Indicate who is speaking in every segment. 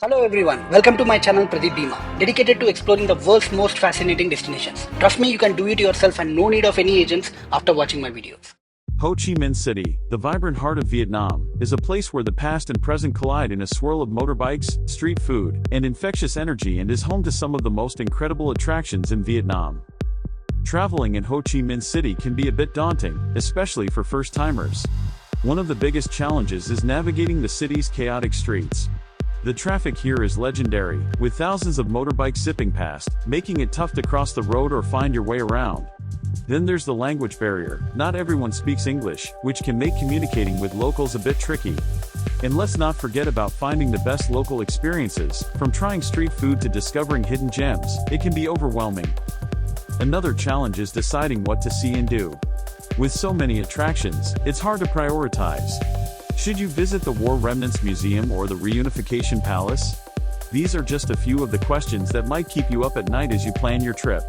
Speaker 1: Hello everyone, welcome to my channel Pradeep Bima, dedicated to exploring the world's most fascinating destinations. Trust me, you can do it yourself and no need of any agents after watching my videos.
Speaker 2: Ho Chi Minh City, the vibrant heart of Vietnam, is a place where the past and present collide in a swirl of motorbikes, street food, and infectious energy, and is home to some of the most incredible attractions in Vietnam. Traveling in Ho Chi Minh City can be a bit daunting, especially for first-timers. One of the biggest challenges is navigating the city's chaotic streets. The traffic here is legendary, with thousands of motorbikes zipping past, making it tough to cross the road or find your way around. Then there's the language barrier. Not everyone speaks English, which can make communicating with locals a bit tricky. And let's not forget about finding the best local experiences. From trying street food to discovering hidden gems, it can be overwhelming. Another challenge is deciding what to see and do. With so many attractions, it's hard to prioritize. Should you visit the War Remnants Museum or the Reunification Palace? These are just a few of the questions that might keep you up at night as you plan your trip.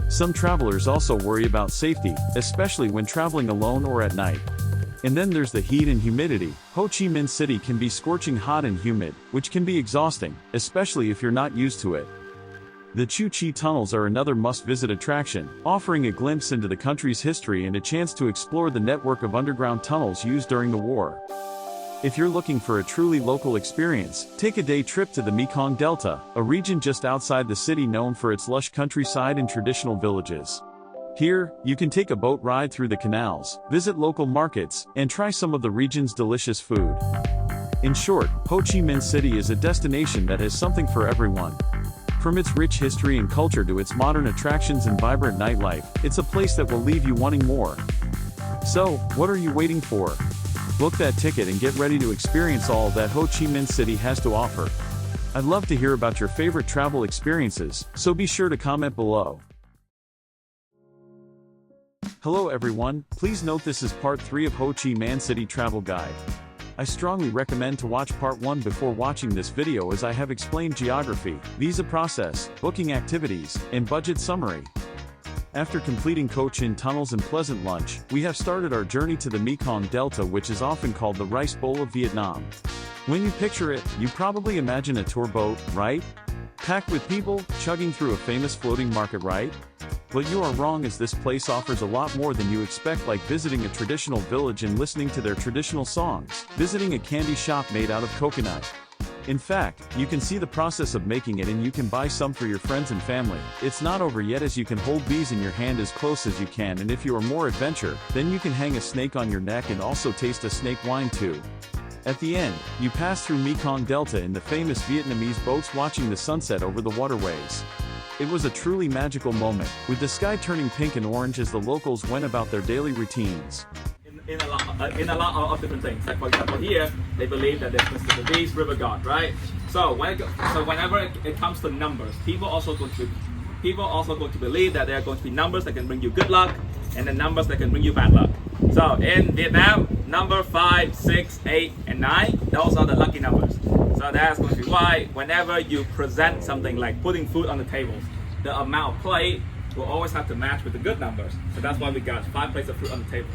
Speaker 2: Some travelers also worry about safety, especially when traveling alone or at night. And then there's the heat and humidity. Ho Chi Minh City can be scorching hot and humid, which can be exhausting, especially if you're not used to it. The Chu Chi tunnels are another must-visit attraction, offering a glimpse into the country's history and a chance to explore the network of underground tunnels used during the war. If you're looking for a truly local experience, take a day trip to the Mekong Delta, a region just outside the city known for its lush countryside and traditional villages. Here, you can take a boat ride through the canals, visit local markets, and try some of the region's delicious food. In short, Ho Chi Minh City is a destination that has something for everyone. From its rich history and culture to its modern attractions and vibrant nightlife, it's a place that will leave you wanting more. So, what are you waiting for? Book that ticket and get ready to experience all that Ho Chi Minh City has to offer. I'd love to hear about your favorite travel experiences, so be sure to comment below. Hello everyone, please note this is part 3 of Ho Chi Minh City Travel Guide. I strongly recommend to watch part 1 before watching this video, as I have explained geography, visa process, booking activities, and budget summary. After completing Ho Chin tunnels and pleasant lunch, we have started our journey to the Mekong Delta, which is often called the Rice Bowl of Vietnam. When you picture it, you probably imagine a tour boat, right? Packed with people, chugging through a famous floating market, right? But you are wrong, as this place offers a lot more than you expect, like visiting a traditional village and listening to their traditional songs, visiting a candy shop made out of coconut. In fact, you can see the process of making it, and you can buy some for your friends and family. It's not over yet, as you can hold these in your hand as close as you can, and if you are more adventure, then you can hang a snake on your neck and also taste a snake wine too. At the end, you pass through Mekong Delta in the famous Vietnamese boats, watching the sunset over the waterways. It was a truly magical moment, with the sky turning pink and orange as the locals went about their daily routines.
Speaker 3: In a lot of different things. Like for example, here they believe that there's the Beast River God, right? So whenever it comes to numbers, people also going to believe that there are going to be numbers that can bring you good luck, and then numbers that can bring you bad luck. So in Vietnam, number 5, 6, 8, and 9, those are the lucky numbers. So that's going to be why whenever you present something like putting food on the tables, the amount of plate will always have to match with the good numbers. So that's why we got 5 plates of fruit on the table.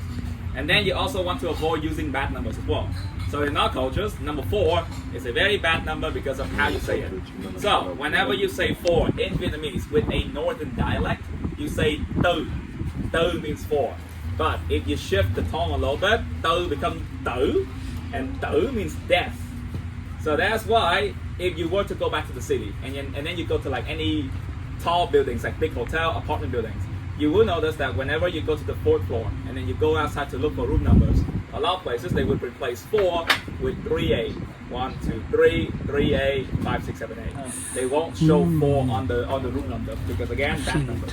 Speaker 3: And then you also want to avoid using bad numbers as well. So in our cultures, number 4 is a very bad number because of how you say it. So whenever you say 4 in Vietnamese with a northern dialect, you say tư. Tư means 4. But if you shift the tone a little bit, tư becomes tử, and tử means death. So that's why if you were to go back to the city and then you go to like any tall buildings, like big hotel, apartment buildings, you will notice that whenever you go to the 4th floor and then you go outside to look for room numbers, a lot of places they would replace 4 with 3A. 1, 2, 3, 3A, 5, 6, 7, 8. They won't show 4 on the room number because again, bad numbers.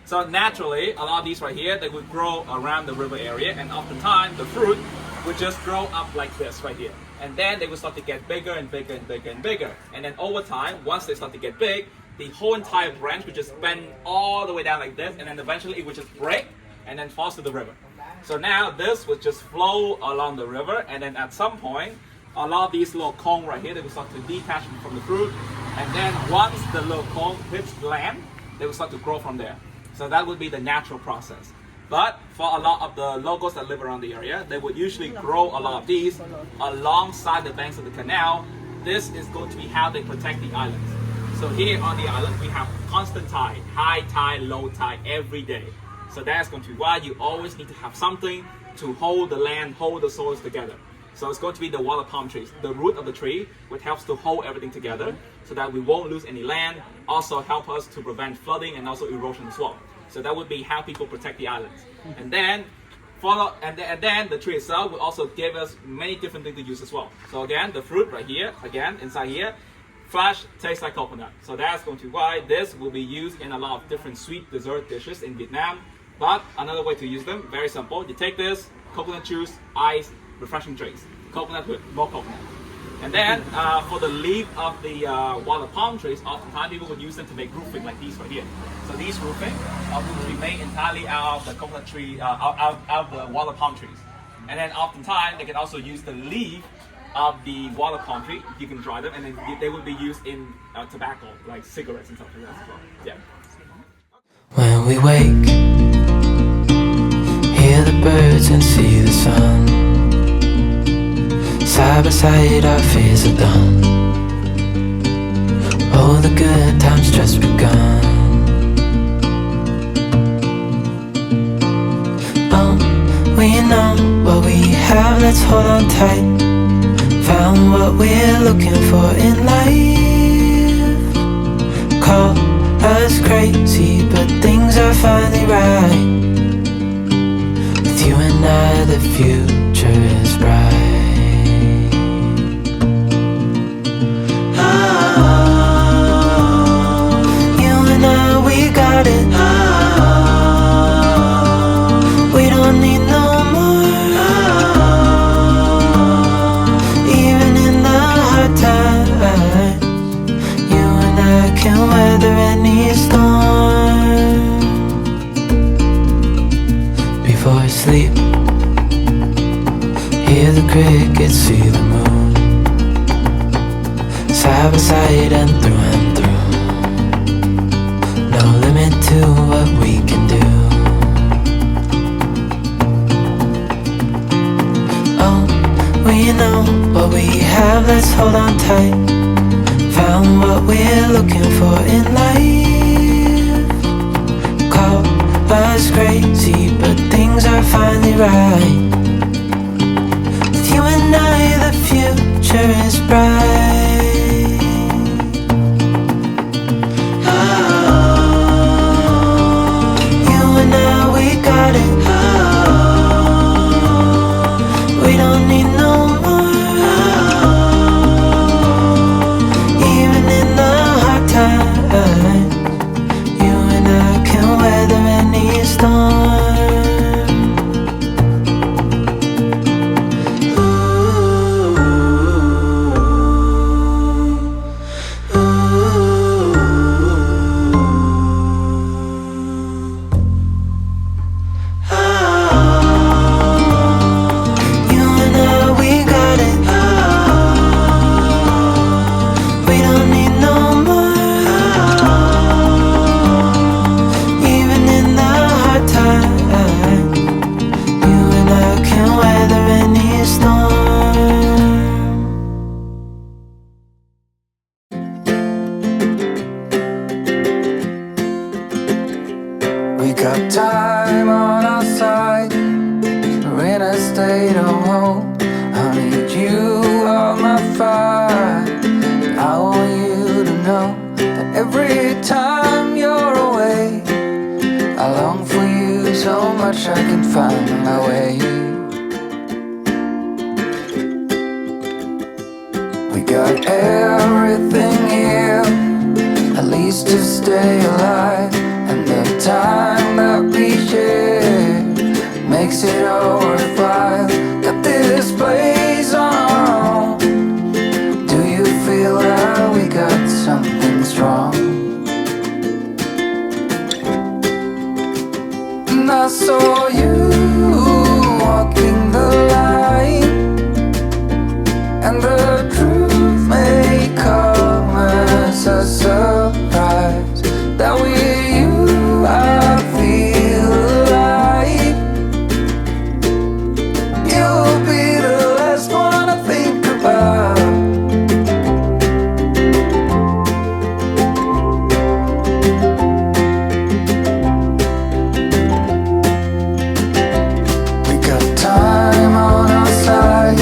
Speaker 3: So naturally, a lot of these right here, they would grow around the river area, and oftentimes the fruit would just grow up like this right here. And then they would start to get bigger and bigger and bigger and bigger. And then over time, once they start to get big, the whole entire branch would just bend all the way down like this, and then eventually it would just break and then falls to the river. So now this would just flow along the river, and then at some point, a lot of these little cone right here, they will start to detach from the fruit. And then once the little cone hits land, they will start to grow from there. So that would be the natural process. But for a lot of the locals that live around the area, they would usually grow a lot of these alongside the banks of the canal. This is going to be how they protect the islands. So here on the island, we have constant tide, high tide, low tide every day. So that's going to be why you always need to have something to hold the land, hold the soils together. So it's going to be the water palm trees, the root of the tree, which helps to hold everything together so that we won't lose any land, also help us to prevent flooding and also erosion as well. So that would be how people protect the islands. And then the tree itself will also give us many different things to use as well. So again, the fruit right here, again, inside here, flesh tastes like coconut. So that's going to be why this will be used in a lot of different sweet dessert dishes in Vietnam. But another way to use them, very simple. You take this, coconut juice, ice, refreshing drinks. Coconut with more coconut. And then for the leaf of the water palm trees, oftentimes people would use them to make roofing like these right here. So these roofing will be made entirely out of the coconut tree, out of the water palm trees. And then oftentimes they can also use the leaf of the water palm tree. You can dry them, and then they would be used in tobacco, like cigarettes and stuff like that as well. Yeah.
Speaker 4: When we wake, hear the birds and see the sun. Side by side our fears are done. All the good times just begun. We know what we have, let's hold on tight. Found what we're looking for in life. Call us crazy, but things are finally right. With you and I, the future is bright. Got it. We don't need no more. Even in the hard times, you and I can weather any storm. Before I sleep, hear the crickets, see the moon. Side by side and through and through. No limit to what we can do. We know what we have, let's hold on tight. Found what we're looking for in life. Call us crazy, but things are finally right. With you and I, the future is bright. You and I, we got it. We don't need no more. Even in the hard times, you and I can weather any storm. You and I, we got it. We don't need no more. Even in the hard times, you and I can weather any storm. We got time on our side. We're in a state of hope. I need you on my fire. I want you to know that every time you're away, I long for you so much I can find my way. We got everything here, at least to stay alive. And the time that we share makes it all worthwhile. Got this place on our own. Do you feel that we got something strong? And I saw you walking the line, and the truth may come as a surprise that with you I feel alive. You'll be the last one I think about. We got time on our side.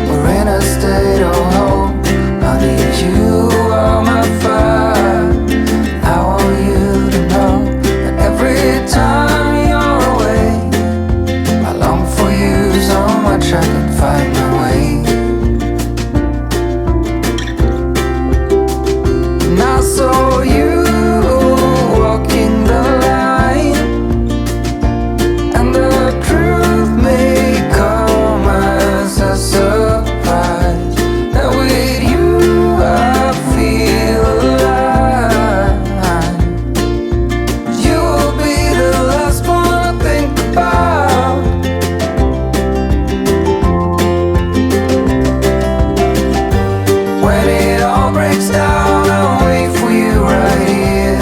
Speaker 4: We're in a state of hope. I need you on my fire. I want you to know that every time you're away, I long for you so much I can find my way. And I saw you walking the line, and the truth may come as a surprise that with you I feel alive. You'll be the last one I think about. When it all breaks down, I'll wait for you right here.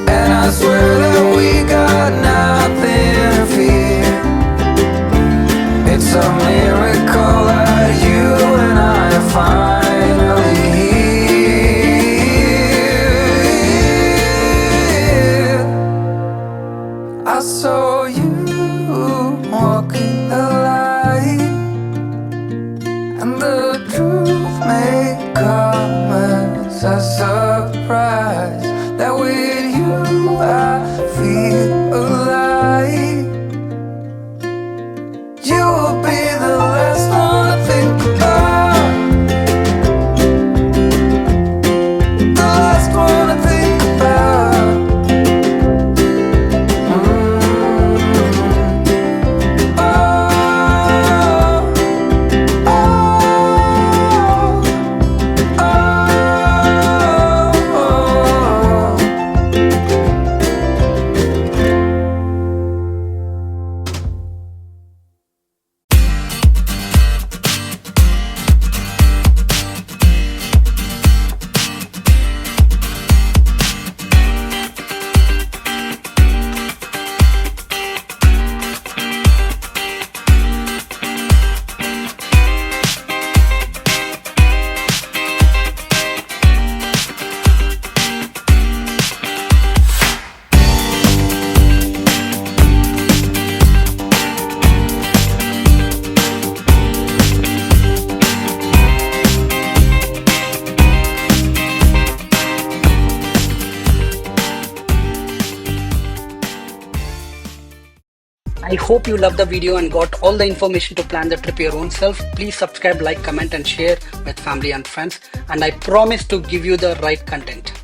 Speaker 4: And I swear that we got nothing to fear. It's a miracle that you and I are finally here. I saw you walking the line, and the truth may come as a surprise that with you I feel alive. You'll be the last one I
Speaker 1: hope you loved the video and got all the information to plan the trip your own self. Please subscribe, like, comment and share with family and friends, and I promise to give you the right content.